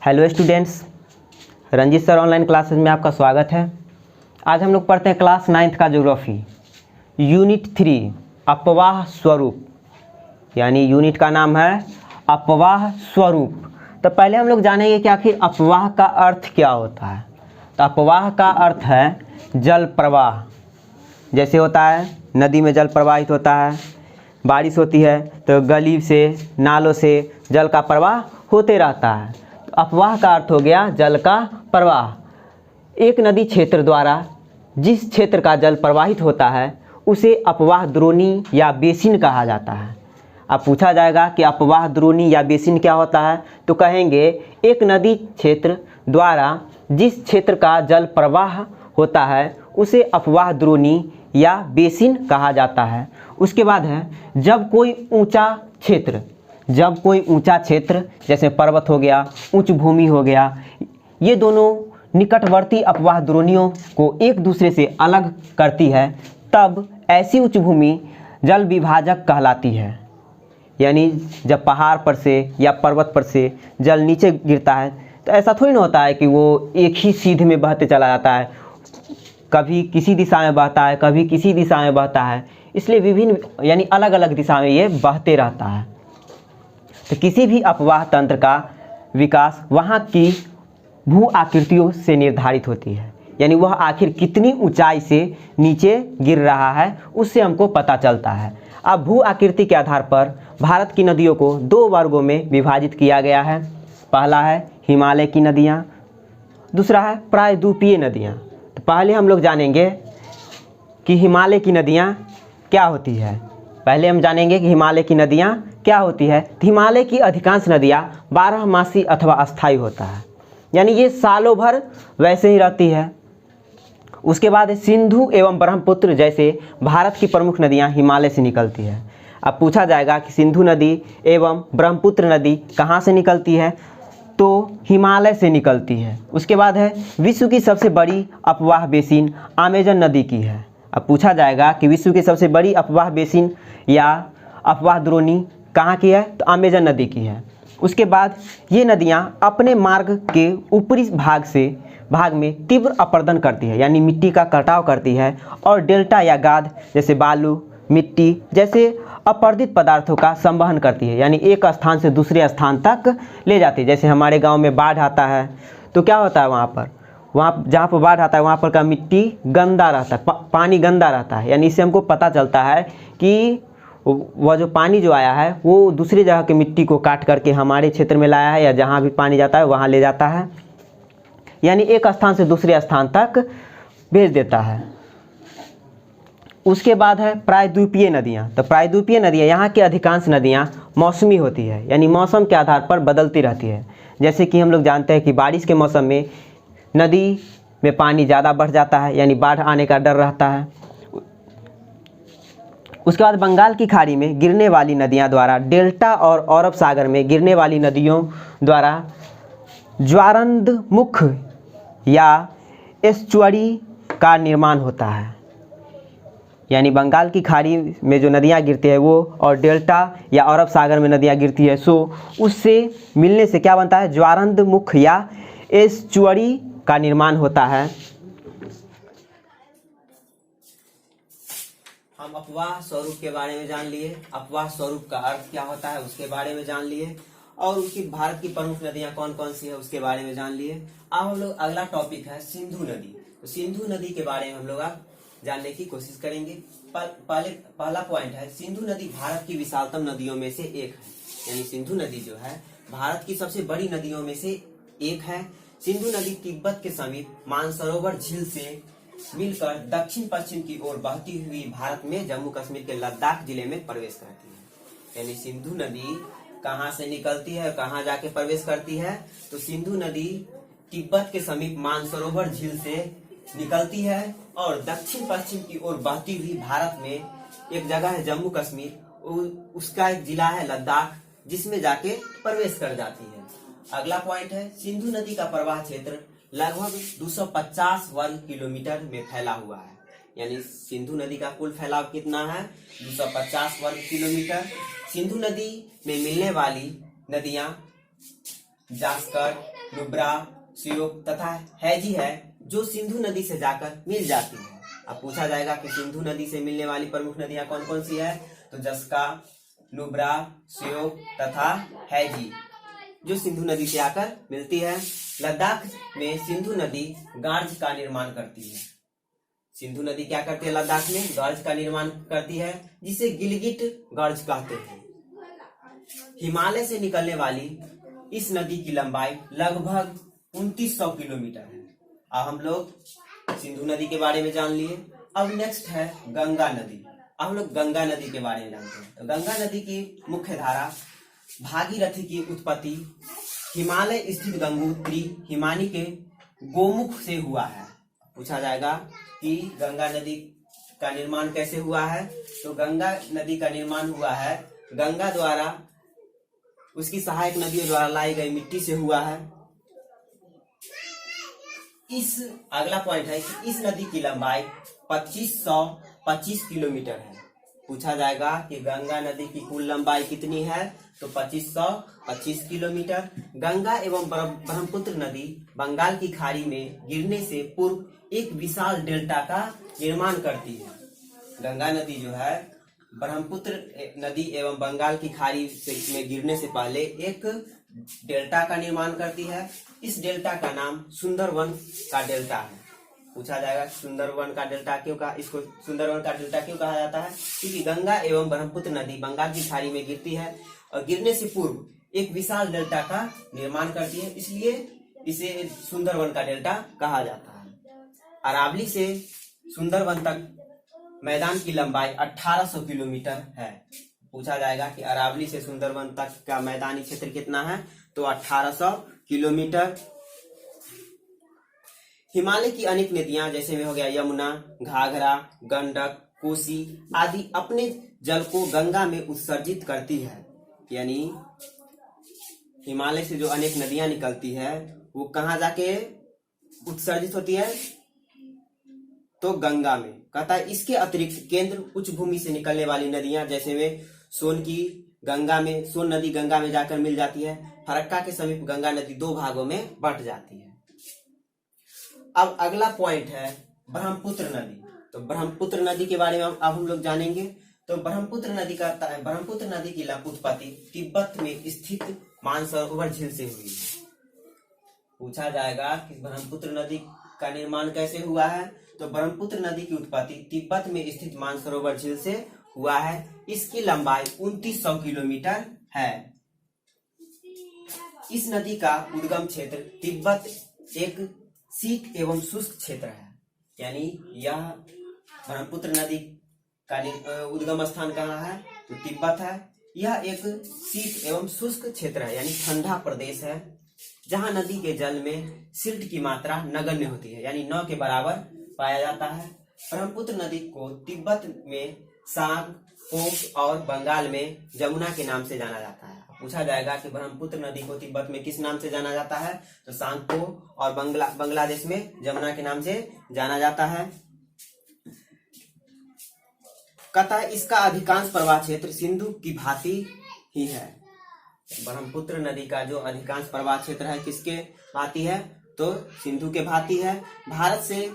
Hello students, Ranjeet sir online classes में आपका स्वागत है। आज हम लोग पढ़ते हैं क्लास 9th का ज्योग्राफी, यूनिट 3 अपवाह स्वरूप। यानी यूनिट का नाम है अपवाह स्वरूप। तो पहले हम लोग जानेंगे कि आखिर अपवाह का अर्थ क्या होता है। तो अपवाह का अर्थ है जल प्रवाह। जैसे होता है नदी में जल प्रवाहित होता है, बारिश होती है तो गली से नालों से जल का प्रवाह होते रहता है। तो अपवाह का अर्थ हो गया जल का प्रवाह। एक नदी क्षेत्र द्वारा जिस क्षेत्र का जल प्रवाहित होता है उसे अपवाह द्रोणी या बेसिन कहा जाता है। अब पूछा जाएगा कि अपवाह द्रोणी या बेसिन क्या होता है, तो कहेंगे एक नदी क्षेत्र द्वारा जिस क्षेत्र का जल प्रवाह होता है उसे अपवाह द्रोणी या बेसिन कहा जाता है। उसके बाद है जब कोई ऊंचा क्षेत्र जैसे पर्वत हो गया, उच्च भूमि हो गया, ये दोनों निकटवर्ती अपवाह द्रोणियों को एक दूसरे से अलग करती है, तब ऐसी उच्च भूमि जल विभाजक कहलाती है। यानी जब पहाड़ पर से या पर्वत पर से जल नीचे गिरता है तो ऐसा थोड़ी ना होता है कि वो एक ही सीध में बहते चला जाता है, कभी किसी दिशा में बहता है, कभी किसी दिशा में बहता है। इसलिए विभिन्न यानी अलग अलग दिशा में ये बहते रहता है। तो किसी भी अपवाह तंत्र का विकास वहाँ की भू आकृतियों से निर्धारित होती है। यानी वह आखिर कितनी ऊंचाई से नीचे गिर रहा है उससे हमको पता चलता है। अब भू आकृति के आधार पर भारत की नदियों को 2 वर्गों में विभाजित किया गया है। पहला है हिमालय की नदियाँ, दूसरा है प्रायद्वीपीय नदियाँ। तो पहले हम लोग जानेंगे कि हिमालय की नदियाँ क्या होती है। पहले हम जानेंगे कि हिमालय की नदियाँ क्या होती है। तो हिमालय की अधिकांश नदियाँ 12मासी अथवा अस्थायी होता है, यानी ये सालों भर वैसे ही रहती है। उसके बाद सिंधु एवं ब्रह्मपुत्र जैसे भारत की प्रमुख नदियाँ हिमालय से निकलती है। अब पूछा जाएगा कि सिंधु नदी एवं ब्रह्मपुत्र नदी कहाँ से निकलती है, तो हिमालय से निकलती है। उसके बाद है विश्व की सबसे बड़ी अपवाह बेसिन अमेजन नदी की है। अब पूछा जाएगा कि विश्व की सबसे बड़ी अपवाह बेसिन या अपवाह द्रोणी कहाँ की है, तो अमेजन नदी की है। उसके बाद ये नदियाँ अपने मार्ग के ऊपरी भाग में तीव्र अपरदन करती है, यानी मिट्टी का कटाव करती है, और डेल्टा या गाद जैसे बालू, मिट्टी जैसे अपरदित पदार्थों का संवहन करती है, यानी एक स्थान से दूसरे स्थान तक ले जाती है। जैसे हमारे गांव में बाढ़ आता है तो क्या होता है, वहाँ जहाँ पर बाढ़ आता है वहाँ पर का मिट्टी गंदा रहता है, पानी गंदा रहता है। यानी इससे हमको पता चलता है कि वह जो पानी जो आया है वो दूसरी जगह की मिट्टी को काट करके हमारे क्षेत्र में लाया है, या जहाँ भी पानी जाता है वहाँ ले जाता है, यानी एक स्थान से दूसरे स्थान तक भेज देता है। उसके बाद है प्रायद्वीपीय नदियाँ। तो प्रायद्वीपीय नदियाँ, यहाँ की अधिकांश नदियाँ मौसमी होती है, यानी मौसम के आधार पर बदलती रहती है। जैसे कि हम लोग जानते हैं कि बारिश के मौसम में नदी में पानी ज़्यादा बढ़ जाता है, यानी बाढ़ आने का डर रहता है। उसके बाद बंगाल की खाड़ी में गिरने वाली नदियाँ द्वारा डेल्टा और अरब सागर में गिरने वाली नदियों द्वारा ज्वारंदमुख या एस्चुअरी का निर्माण होता है। यानी बंगाल की खाड़ी में जो नदियाँ गिरती है वो, और डेल्टा या अरब सागर में नदियाँ गिरती है, सो उससे मिलने से क्या बनता है, ज्वारंदमुख या एस्चुअरी का निर्माण होता है। हम अपवाह स्वरूप के बारे में जान लिए, अपवाह स्वरूप का अर्थ क्या होता है उसके बारे में जान लिए, और उसकी भारत की प्रमुख नदियां कौन कौन सी है उसके बारे में जान लिए। अब हम लोग अगला टॉपिक है सिंधु नदी। तो सिंधु नदी के बारे में हम लोग अब जानने की कोशिश करेंगे। पहला पॉइंट है सिंधु नदी भारत की विशालतम नदियों में से एक है। यानी सिंधु नदी जो है भारत की सबसे बड़ी नदियों में से एक है। सिंधु नदी तिब्बत के समीप मानसरोवर झील से मिलकर दक्षिण पश्चिम की ओर बहती हुई भारत में जम्मू कश्मीर के लद्दाख जिले में प्रवेश करती है। यानी सिंधु नदी कहाँ से निकलती है और कहाँ जाके प्रवेश करती है, तो सिंधु नदी तिब्बत के समीप मानसरोवर झील से निकलती है और दक्षिण पश्चिम की ओर बहती हुई भारत में एक जगह है जम्मू कश्मीर, उसका एक जिला है लद्दाख, जिसमें जाके प्रवेश कर जाती है। अगला पॉइंट है सिंधु नदी का प्रवाह क्षेत्र लगभग 250 वर्ग किलोमीटर में फैला हुआ है। यानी सिंधु नदी का कुल फैलाव कितना है, 250 वर्ग किलोमीटर। सिंधु नदी में मिलने वाली नदियां जास्कर, नुब्रा, श्योक तथा हैजी है जो सिंधु नदी से जाकर मिल जाती है। अब पूछा जाएगा कि सिंधु नदी से मिलने वाली प्रमुख नदियां कौन कौन सी है, तो जस्का, नुब्रा, श्योक तथा हैजी जो सिंधु नदी से आकर मिलती है। लद्दाख में सिंधु नदी गार्ज का निर्माण करती है। सिंधु नदी क्या करती है, लद्दाख में गार्ज का निर्माण करती है जिसे गिलगिट गार्ज कहते हैं। हिमालय से निकलने वाली इस नदी की लंबाई लगभग 2900 किलोमीटर है। अब हम लोग सिंधु नदी के बारे में जान लिए। अब नेक्स्ट है गंगा नदी। अब हम लोग गंगा नदी के बारे में जानते हैं। तो गंगा नदी की मुख्य धारा भागीरथी की उत्पत्ति हिमालय स्थित गंगोत्री हिमानी के गोमुख से हुआ है। पूछा जाएगा कि गंगा नदी का निर्माण कैसे हुआ है, तो गंगा नदी का निर्माण हुआ है गंगा द्वारा उसकी सहायक नदियों द्वारा लाई गई मिट्टी से हुआ है। इस अगला पॉइंट है कि इस नदी की लंबाई 2525 किलोमीटर है। पूछा जाएगा कि गंगा नदी की कुल लंबाई कितनी है, तो 2525 किलोमीटर। गंगा एवं ब्रह्मपुत्र नदी बंगाल की खाड़ी में गिरने से पूर्व एक विशाल डेल्टा का निर्माण करती है। गंगा नदी जो है ब्रह्मपुत्र नदी एवं बंगाल की खाड़ी में गिरने से पहले एक डेल्टा का निर्माण करती है। इस डेल्टा का नाम सुंदरवन का डेल्टा है। पूछा जाएगा सुंदरवन का डेल्टा क्यों कहा, इसको सुंदरवन का डेल्टा क्यों कहा जाता है, क्योंकि गंगा एवं ब्रह्मपुत्र नदी बंगाल की खाड़ी में गिरती है और गिरने से पूर्व एक विशाल डेल्टा का निर्माण करती है, इसलिए इसे सुंदरवन का डेल्टा कहा जाता है। अरावली से सुंदरवन तक मैदान की लंबाई 1800 किलोमीटर है। पूछा जाएगा कि अरावली से सुंदरवन तक का मैदानी क्षेत्र कितना है, तो 1800 किलोमीटर। हिमालय की अनेक नदियां जैसे में हो गया यमुना, घाघरा, गंडक, कोसी आदि अपने जल को गंगा में उत्सर्जित करती है। यानी हिमालय से जो अनेक नदियां निकलती है वो कहाँ जाके उत्सर्जित होती है, तो गंगा में। कहता है इसके अतिरिक्त केंद्र उच्च भूमि से निकलने वाली नदियां जैसे में सोन नदी गंगा में जाकर मिल जाती है। फरक्का के समीप गंगा नदी दो भागों में बंट जाती है। अब अगला पॉइंट है ब्रह्मपुत्र नदी। तो ब्रह्मपुत्र नदी के बारे में अब हम लोग जानेंगे। तो ब्रह्मपुत्र नदी की उत्पत्ति तिब्बत में स्थित मानसरोवर झील से हुई है। पूछा जाएगा कि ब्रह्मपुत्र नदी का निर्माण कैसे हुआ है, तो ब्रह्मपुत्र नदी की उत्पत्ति तिब्बत में स्थित मानसरोवर झील से हुआ है। इसकी लंबाई 2900 किलोमीटर है। इस नदी का उद्गम क्षेत्र तिब्बत एक शीत एवं शुष्क क्षेत्र है। यानी यह ब्रह्मपुत्र नदी का उद्गम स्थान कहाँ है, तो तिब्बत है। यह एक शीत एवं शुष्क क्षेत्र है, यानी ठंडा प्रदेश है, जहां नदी के जल में सिल्ट की मात्रा नगण्य होती है, यानी 9 के बराबर पाया जाता है। ब्रह्मपुत्र नदी को तिब्बत में सांग, पोक और बंगाल में जमुना के नाम से जाना जाता है। पूछा जाएगा कि ब्रह्मपुत्र नदी को तिब्बत में किस नाम से जाना जाता है, तो सांगपो और बांग्लादेश में जमुना के नाम से जाना जाता है। कहता है इसका अधिकांश प्रवाह क्षेत्र सिंधु की भांति ही है। ब्रह्मपुत्र नदी का जो अधिकांश प्रवाह क्षेत्र है किसके भांति है, तो सिंधु के भांति है। भारत से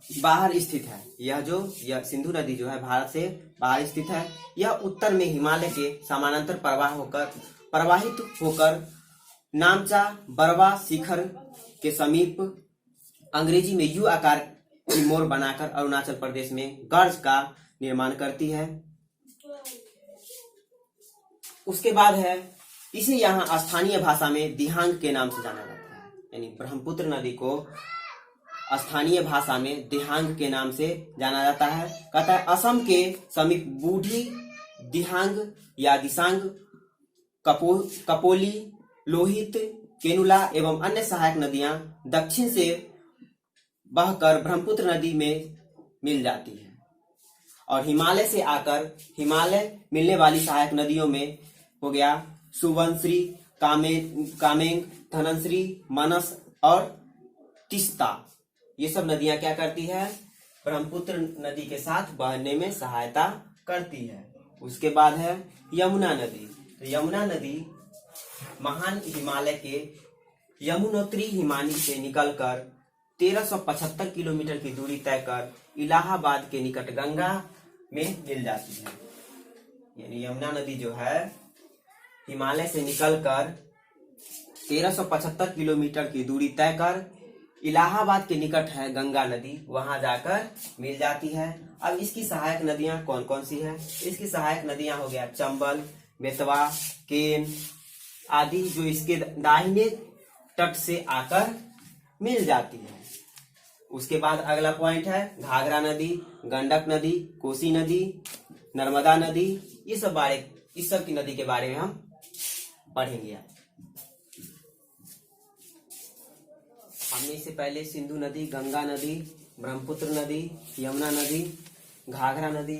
बाहर स्थित है। यह सिंधु नदी जो है भारत से बाहर स्थित है। यह उत्तर में हिमालय के समानांतर प्रवाहित होकर नामचा बरवा शिखर के समीप अंग्रेजी में यू आकार की मोर बनाकर अरुणाचल प्रदेश में गर्ज का निर्माण करती है। उसके बाद है इसे यहाँ स्थानीय भाषा में दिहांग के नाम से जाना जाता है। यानी ब्रह्मपुत्र नदी को स्थानीय भाषा में दिहांग के नाम से जाना जाता है। कहता है असम के समीप बूढ़ी, दिहांग या दिसांग, कपोली, लोहित, केनुला एवं अन्य सहायक नदियां दक्षिण से बहकर ब्रह्मपुत्र नदी में मिल जाती है। और हिमालय से आकर हिमालय मिलने वाली सहायक नदियों में हो गया सुबनश्री, कामेंग, धनश्री, मनस और तिस्ता। ये सब नदियां क्या करती है, ब्रह्मपुत्र नदी के साथ बहने में सहायता करती है। उसके बाद है यमुना नदी। तो यमुना नदी महान हिमालय के यमुनोत्री हिमानी से निकलकर 1375 किलोमीटर की दूरी तय कर इलाहाबाद के निकट गंगा में मिल जाती है। यानी यमुना नदी जो है हिमालय से निकलकर 1375 किलोमीटर की दूरी तय कर इलाहाबाद के निकट है गंगा नदी, वहां जाकर मिल जाती है। अब इसकी सहायक नदियां कौन कौन सी है? इसकी सहायक नदियां हो गया चंबल, बेतवा, केन आदि, जो इसके दाहिने तट से आकर मिल जाती है। उसके बाद अगला पॉइंट है घाघरा नदी, गंडक नदी, कोसी नदी, नर्मदा नदी, इस सब की नदी के बारे में हम पढ़ेंगे। हमने इससे पहले सिंधु नदी, गंगा नदी, ब्रह्मपुत्र नदी, यमुना नदी, घाघरा नदी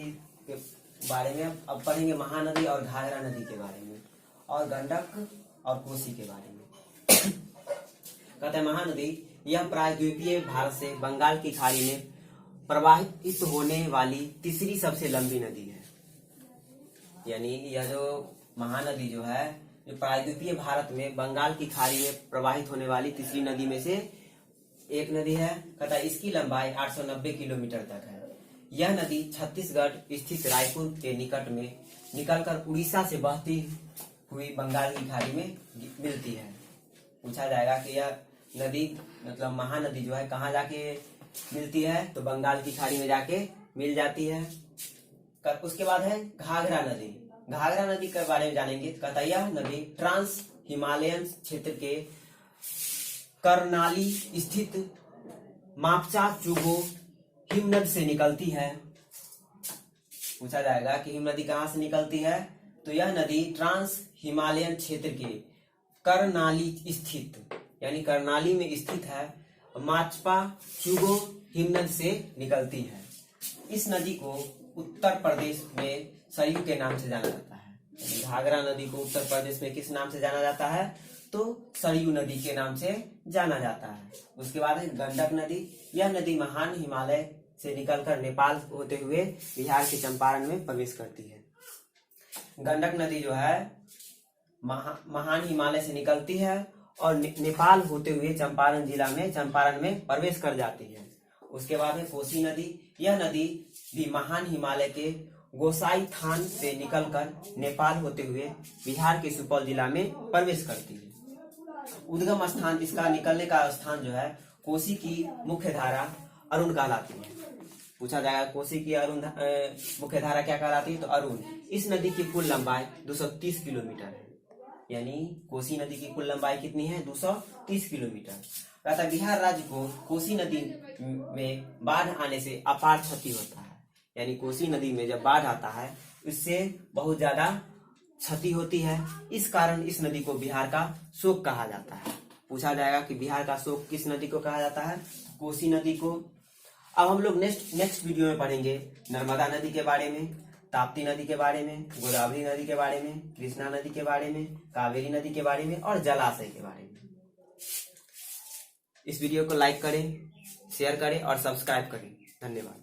के बारे में अब पढ़ेंगे, महानदी और घाघरा नदी के बारे में, और गंडक और कोसी के बारे में। कहते हैं महानदी यह प्रायद्वीपीय भारत से बंगाल की खाड़ी में प्रवाहित होने वाली तीसरी सबसे लंबी नदी है। यानी यह जो महानदी जो है जो प्रायद्वीपीय भारत में बंगाल की खाड़ी में प्रवाहित होने वाली तीसरी नदी में से एक नदी है। कहता है इसकी लंबाई 890 किलोमीटर तक है। यह नदी छत्तीसगढ़ स्थित रायपुर के निकट में निकलकर उड़ीसा से बहती हुई बंगाल की खाड़ी में मिलती है। पूछा जाएगा कि यह नदी मतलब महानदी जो है कहाँ जाके मिलती है? तो बंगाल की खाड़ी में जाके मिल जाती है। उसके बाद है घाघरा नदी। घाघरा नदी के बारे में जानेंगे। कहता यह नदी ट्रांस हिमालयन क्षेत्र के करनाली स्थित मापचा चुगो हिमनद से निकलती है। पूछा जाएगा कि हिमनदी कहाँ से निकलती है? तो यह नदी ट्रांस हिमालयन क्षेत्र के करनाली स्थित यानी करनाली में स्थित है माचपा चुगो हिमनद से निकलती है। इस नदी को उत्तर प्रदेश में सरयू के नाम से जाना जाता है। घाघरा नदी को उत्तर प्रदेश में किस नाम से जाना जाता है? तो सरयू नदी के नाम से जाना जाता है। उसके बाद है गंडक नदी। यह नदी महान हिमालय से निकलकर नेपाल होते हुए बिहार के चंपारण में प्रवेश करती है। गंडक नदी जो है महान हिमालय से निकलती है और नेपाल होते हुए चंपारण में प्रवेश कर जाती है। उसके बाद है कोसी नदी। यह नदी भी महान हिमालय के गोसाई थान से निकलकर नेपाल होते हुए बिहार के सुपौल जिला में प्रवेश करती है। उद्गम स्थान, इसका निकलने का स्थान जो है कोसी की मुख्य धारा अरुण कहलाती है। पूछा जाएगा कोसी की मुख्य धारा क्या कहलाती है? तो अरुण। इस नदी की कुल लंबाई 230 किलोमीटर है। यानी कोसी नदी की कुल लंबाई कितनी है? 230 किलोमीटर। कहता बिहार राज्य को कोसी नदी में बाढ़ आने से अपार क्षति होता है। यानी कोसी नदी में जब बाढ़ आता है इससे बहुत ज्यादा क्षति होती है। इस कारण इस नदी को बिहार का शोक कहा जाता है। पूछा जाएगा कि बिहार का शोक किस नदी को कहा जाता है? कोसी नदी को। अब हम लोग नेक्स्ट वीडियो में पढ़ेंगे नर्मदा नदी के बारे में, ताप्ती नदी के बारे में, गोदावरी नदी के बारे में, कृष्णा नदी के बारे में, कावेरी नदी के बारे में और जलाशय के बारे में। इस वीडियो को लाइक करें, शेयर करें और सब्सक्राइब करें। धन्यवाद।